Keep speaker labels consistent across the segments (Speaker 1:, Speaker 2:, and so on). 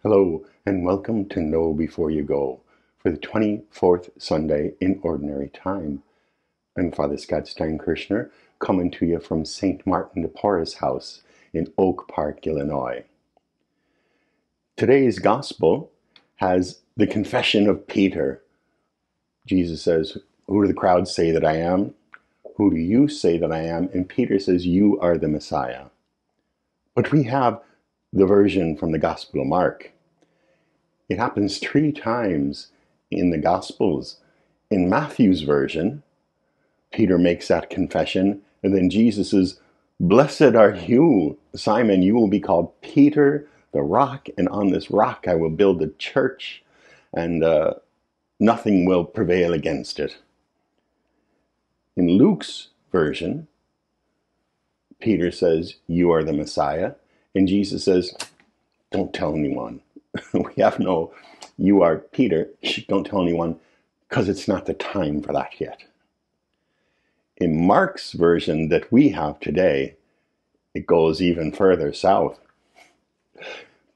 Speaker 1: Hello, and welcome to Know Before You Go for the 24th Sunday in Ordinary Time. I'm Father Scott Steinkerchner, coming to you from St. Martin de Porres House in Oak Park, Illinois. Today's Gospel has the confession of Peter. Jesus says, "Who do the crowds say that I am? Who do you say that I am?" And Peter says, "You are the Messiah." But we have the version from the Gospel of Mark. It happens 3 times in the Gospels. In Matthew's version, Peter makes that confession, and then Jesus says, "Blessed are you, Simon, you will be called Peter, the rock, and on this rock I will build a church, and nothing will prevail against it." In Luke's version, Peter says, "You are the Messiah," and Jesus says, "Don't tell anyone." We have no, "You are Peter, don't tell anyone, because it's not the time for that yet." In Mark's version that we have today, it goes even further south.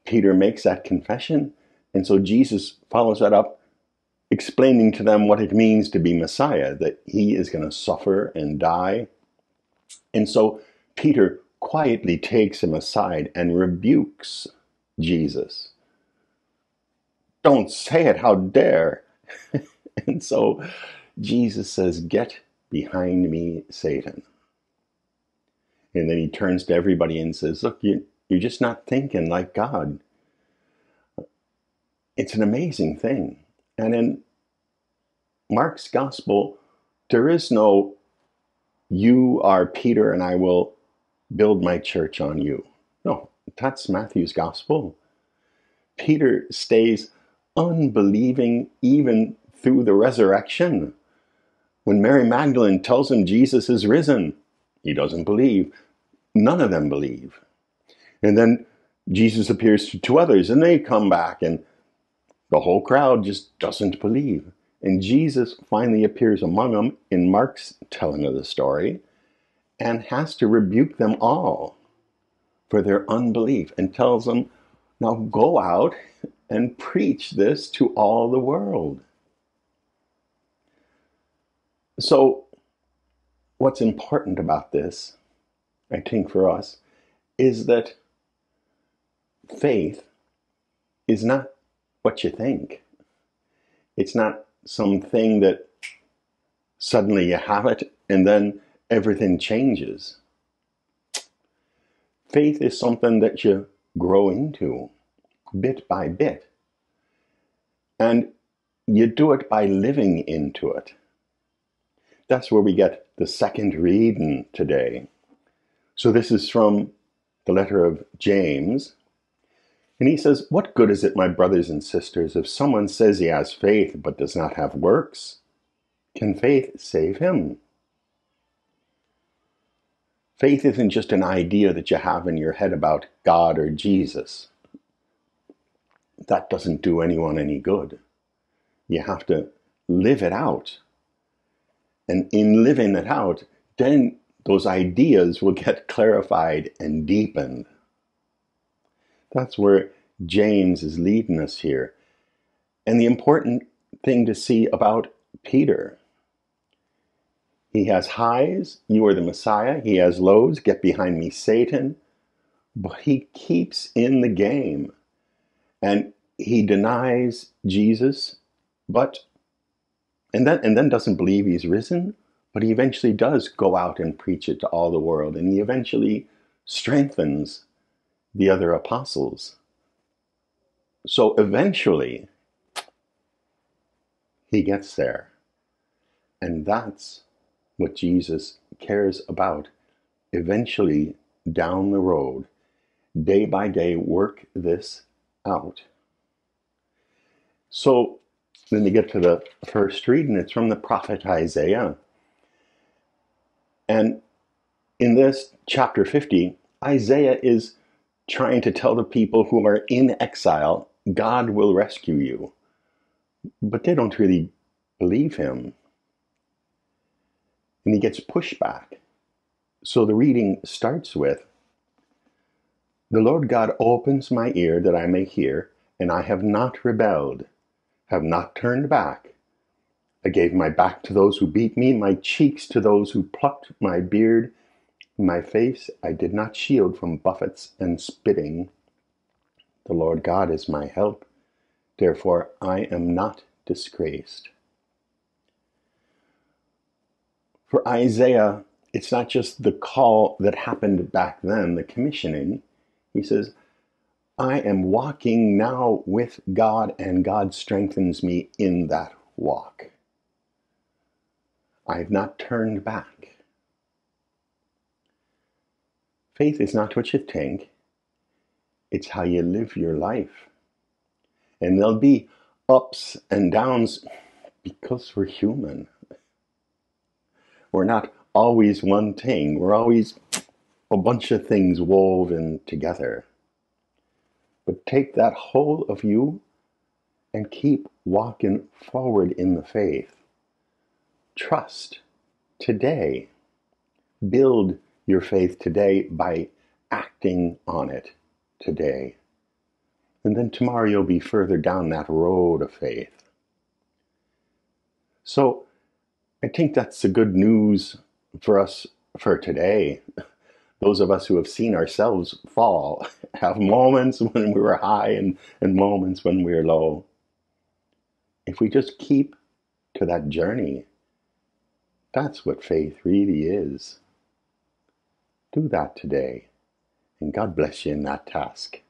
Speaker 1: Peter makes that confession, and so Jesus follows that up, explaining to them what it means to be Messiah, that he is going to suffer and die. And so Peter quietly takes him aside and rebukes Jesus. "Don't say it, how dare!" And so Jesus says, "Get behind me, Satan." And then he turns to everybody and says, "Look, you're just not thinking like God." It's an amazing thing. And in Mark's gospel, there is no, "You are Peter and I will build my church on you." No, that's Matthew's gospel. Peter stays unbelieving even through the resurrection. When Mary Magdalene tells him Jesus is risen, he doesn't believe. None of them believe. And then Jesus appears to 2 others, and they come back, and the whole crowd just doesn't believe. And Jesus finally appears among them in Mark's telling of the story and has to rebuke them all for their unbelief and tells them, "Now go out and preach this to all the world." So what's important about this, I think, for us, is that faith is not what you think. It's not something that suddenly you have it and then everything changes. Faith is something that you grow into bit by bit. And you do it by living into it. That's where we get the second reading today. So this is from the letter of James. And he says, "What good is it, my brothers and sisters, if someone says he has faith but does not have works? Can faith save him?" Faith isn't just an idea that you have in your head about God or Jesus. That doesn't do anyone any good. You have to live it out. And in living it out, then those ideas will get clarified and deepened. That's where James is leading us here. And the important thing to see about Peter, he has highs, "You are the Messiah." He has lows, "Get behind me, Satan." But he keeps in the game. And he denies Jesus, and then doesn't believe he's risen, but he eventually does go out and preach it to all the world, and he eventually strengthens the other apostles. So eventually, he gets there. And that's what Jesus cares about. Eventually, down the road, day by day, work this out. So then you get to the first reading. It's from the prophet Isaiah. And in this chapter 50, Isaiah is trying to tell the people who are in exile, God will rescue you. But they don't really believe him. And he gets pushback. So the reading starts with, "The Lord God opens my ear that I may hear, and I have not rebelled, have not turned back. I gave my back to those who beat me, my cheeks to those who plucked my beard. My face I did not shield from buffets and spitting. The Lord God is my help, therefore I am not disgraced. For Isaiah, it's not just the call that happened back then, the commissioning. He says, I am walking now with God, and God strengthens me in that walk. I have not turned back. Faith is not what you think. It's how you live your life. And there'll be ups and downs because we're human. We're not always one thing. We're always a bunch of things woven together. But take that whole of you and keep walking forward in the faith. Trust today. Build your faith today by acting on it today. And then tomorrow you'll be further down that road of faith. So I think that's the good news for us for today. Those of us who have seen ourselves fall have moments when we were high and moments when we're low. If we just keep to that journey, that's what faith really is. Do that today, and God bless you in that task.